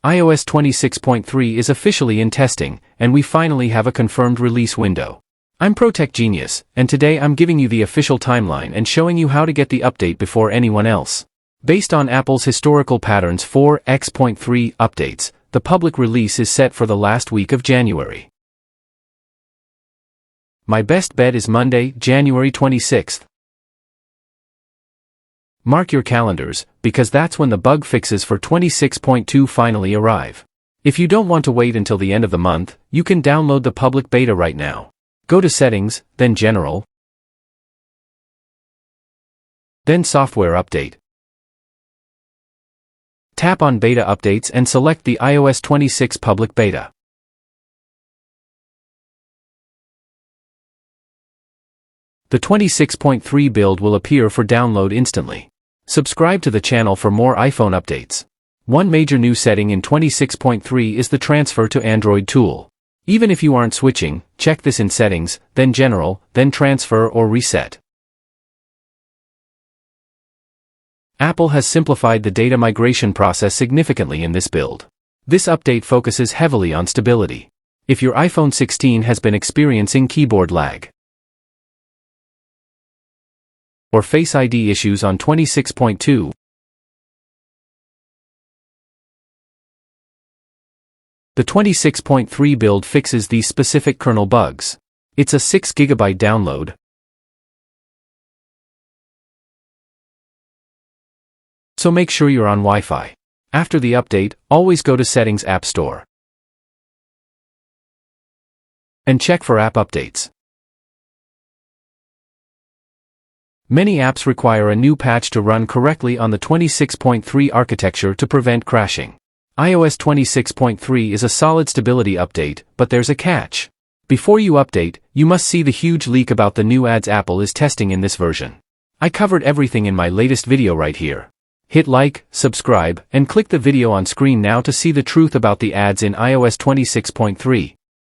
iOS 26.3 is officially in testing, and we finally have a confirmed release window. I'm Protech Genius, and today I'm giving you the official timeline and showing you how to get the update before anyone else. Based on Apple's historical patterns for X.3 updates, the public release is set for the last week of January. My best bet is Monday, January 26th. Mark your calendars, because that's when the bug fixes for 26.2 finally arrive. If you don't want to wait until the end of the month, you can download the public beta right now. Go to Settings, then General, then Software Update. Tap on Beta Updates and select the iOS 26 public beta. The 26.3 build will appear for download instantly. Subscribe to the channel for more iPhone updates. One major new setting in 26.3 is the Transfer to Android tool. Even if you aren't switching, check this in Settings, then General, then Transfer or Reset. Apple has simplified the data migration process significantly in this build. This update focuses heavily on stability. If your iPhone 16 has been experiencing keyboard lag or Face ID issues on 26.2, the 26.3 build fixes these specific kernel bugs. It's a 6 GB download, so make sure you're on Wi-Fi. After the update, always go to Settings App Store and check for app updates. Many apps require a new patch to run correctly on the 26.3 architecture to prevent crashing. iOS 26.3 is a solid stability update, but there's a catch. Before you update, you must see the huge leak about the new ads Apple is testing in this version. I covered everything in my latest video right here. Hit like, subscribe, and click the video on screen now to see the truth about the ads in iOS 26.3.